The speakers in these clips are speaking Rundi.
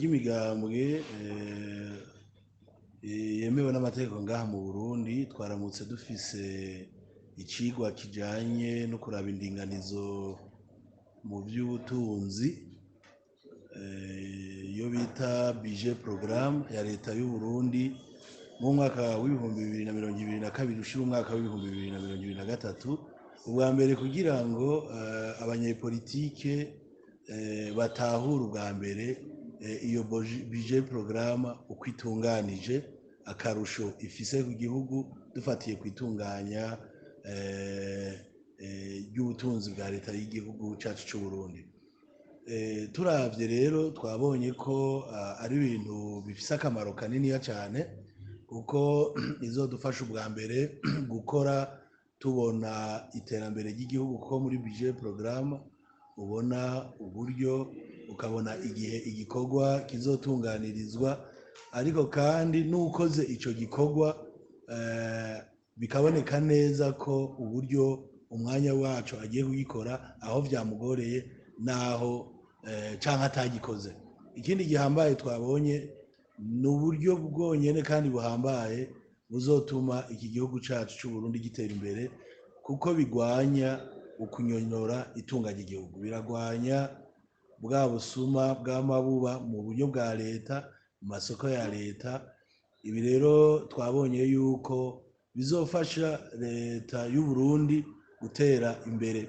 ry'imigambwe yemewe n'amategeko ngaha mu Burundi twaramutse dufise icigwa kijanye no kuraba indinganizo mu vy'ubutunzi iyo bita budget programme ya leta y'u Burundi mu mwaka w'ibihumbi 2022 ushira umwaka w'ibihumbi 2023 ubwa mbere kugira ngo abanyepolitike batahure ubwa mbere iyo budget programme uko itunganije akarusho ifise ku gihugu dufatiye kwitunganya ry'ubutunzi bwa leta y'igihugu cacu c'u Burundi. Turavye rero twabonye ko ari ibintu bifise akamaro kaniniya cane kuko izodufasha ubwa mbere gukora tubona iterambere ry'igihugu kuko muri budget programme ubona uburyo ukabona igihe igikorwa kizotunganirizwa ariko kandi n'ukoze ico gikorwa bikaboneka neza ko uburyo umwanya wacu agiye kugikora aho vyamugoreye naho canke atagikoze. Ikindi gihambaye twabonye ni uburyo bwonyene kandi buhambaye buzotuma iki gihugu cacu c'u Burundi gitera imbere kuko bigwanya ukunyonyora itunga ry'igihugu, biragwanya bwa busuma bw'amabuba mu buryo bwa leta mu masoko ya leta. Ibi rero twabonye yuko bizofasha leta y'u Burundi gutera imbere,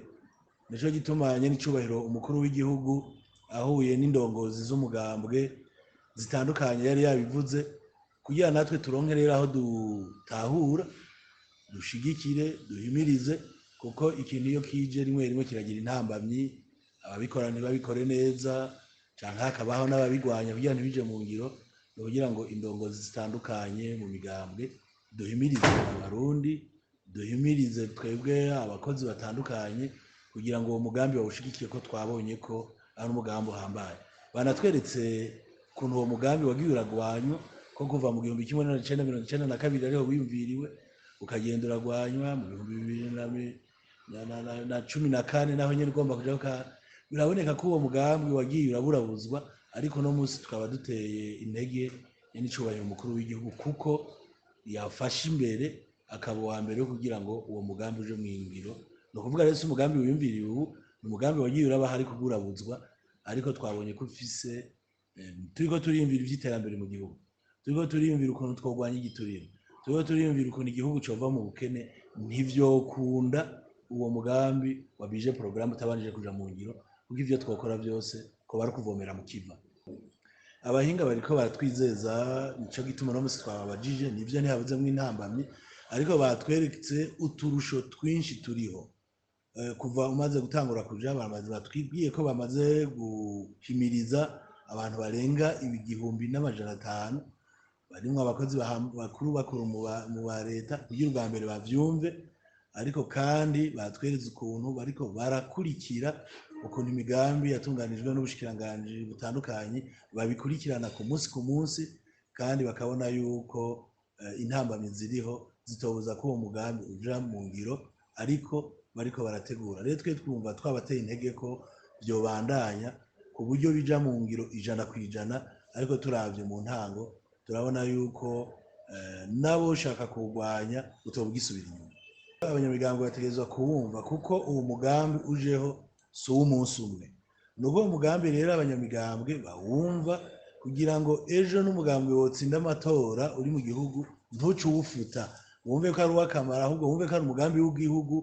nico gitumanye n'icubahiro umukuru w'igihugu ahuye n'indongozi z'umugambwe zitandukanye yari yabivuze kugira natwe turonke rero aho dutahura dushigikire duhimirize kuko ikintu iyo kije rimwe kiragira intambamyi, ababikora ntibabikore neza canke hakabaho n'ababigwanya kugira ntibije mu ngiro, no kugira ngo indongozi zitandukanye mu migambwe duhimirize abarundi, duhimirize twebwe abakozi batandukanye kugira ngo uwo mugambi bawushigikiye ko twabonye ko ari umugambi uhambaye. Banatweretse ukuntu uwo mugambi wagiye uragwanywa ko kuva mu 1992 ariho wiyumviriwe ukagenda uragwanywa mu 2014 naho nyene ugomba kuja biraboneka ko uwo mugambi wagiye uraburabuzwa, ariko no munsi tukaba duteye intege n'icubahiro umukuru w'igihugu kuko yafashe imbere akaba uwa mbere kugira ngo uwo mugambi uje mw'ingiro. No kuvuga rero si umugambi wiyumviriwe ubu, ni umugambi wagiye uraba hari kuburabuzwa, ariko twabonye ko ufise turiko turiyumvira ivy'iterambere mu gihugu, turiko turiyumvira ukuntu twogwanya igiturire, turiko turiyumvira ukuntu igihugu cova mu bukene. Ntivyokunda uwo mugambi wa budget programme utabanije kuja mu ngiro kuko ivyo twokora vyose ko bari kuvomera mu kiva. Abahinga bariko baratwizeza, nico gituma no musi twababajije nivyo ntihabuzemwo intambamyi, ariko batweretse uturusho twinshi turiho kuva umaze gutangura kuja batwibwiye ko bamaze guhimiriza abantu barenga 1,500 barimwo abakozi bakuru mu ba leta kugira ubwa mbere bavyumve, ariko kandi batweretse ukuntu bariko barakurikira ukuntu imigambi yatunganijwe n'ubushikiranganji butandukanye babikurikirana ku munsi kandi bakabona yuko intambamyi ziriho zitobuza ko uwo mugambi uja mu ngiro, ariko bariko barategura. Rero twe twumva twabateye intege ko vyobandanya ku buryo bija mu ngiro 100%, ariko turavye mu ntango turabona yuko nabo ushaka kuwugwanya utobwisubira inyuma. Abanyamigambwe bategerezwa kuwumva kuko uwo mugambi ujeho si uw'umunsi umwe. Nuko uwo mugambi rero abanyamigambwe bawumva kugira ngo ejo n'umugambwe wotsinda amatora uri mu gihugu ntuce uwufuta, wumve ko ari uw'akamaro, ahubwo wumve ko ari umugambi w'igihugu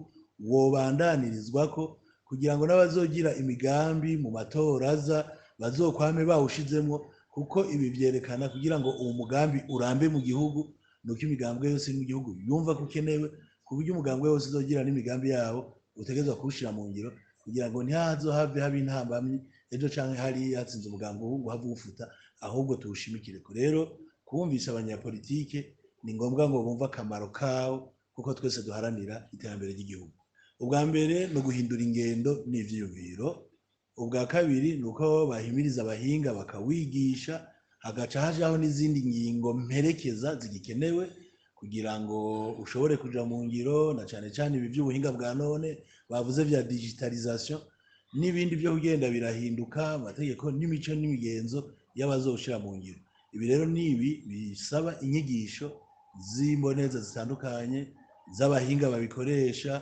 wobandanirizwako kugira ngo n'abazogira imigambi mu matora aza bazokwame bawushizemwo, kuko ibi vyerekana kugira ngo uwo mugambi urambe mu gihugu nuko imigambwe yose iri mu gihugu yumva ko ukenewe, ku buryo umugambwe wose uzogira n'imigambi yawo utegerezwa kuwushira mu ngiro kugira ngo ntihazohave haba intambamyi ejo canke hariya hatsinze umugambi uhava uwufuta, ahubwo tuwushimikireko. Rero kuwumvisha abanyapolitike ni ngombwa ngo bumve akamaro kawo kuko twese duharanira iterambere ry'igihugu. Ubwa mbere ni uguhindura ingendo n'ivyiyumviro, ubwa kabiri ni uko bahimiriza abahinga bakawigisha, hagaca hajaho n'izindi ngingo mperekeza zigikenewe kugira ngo ushobore kuja mu ngiro, na cane cane ibi vy'ubuhinga bwa none bavuze vya digitalisation n'ibindi byo kugenda birahinduka, amategeko n'imico n'imigenzo y'abazowushira mu ngiro. Ibi rero nibi bisaba inyigisho z'imboneza zitandukanye z'abahinga babikoresha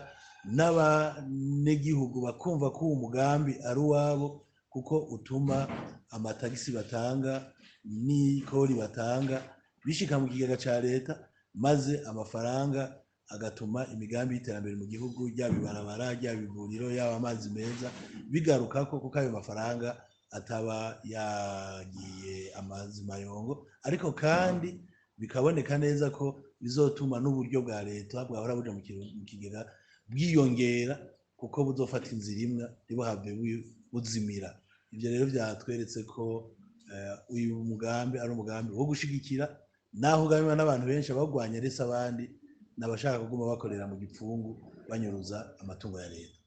n'abanegihugu bakumva ko uwo mugambi ari uwabo, kuko utuma amatagisi batanga n'ikori batanga bishika mu kigega ca leta, maze amafaranga agatuma imigambi y'iterambere mu gihugu, ryaba ibarabara, ryaba ivuriro, yaba amazi meza bigarukako, kuko ayo mafaranga ataba yagiye amazi mayongo, ariko kandi bikaboneka neza ko bizotuma n'uburyo bwa leta bwahora buja mu kigega bwiyongera, kuko buzofata inzira imwe ntibuhave buzimira. Ivyo rero vyatweretse ko uyu mugambi ari umugambi wo gushigikira, naho ugabanywa n'abantu benshi abawugwanya, rese abandi n'abashaka kuguma bakorera mu gipfungu banyuruza amatungo ya leta.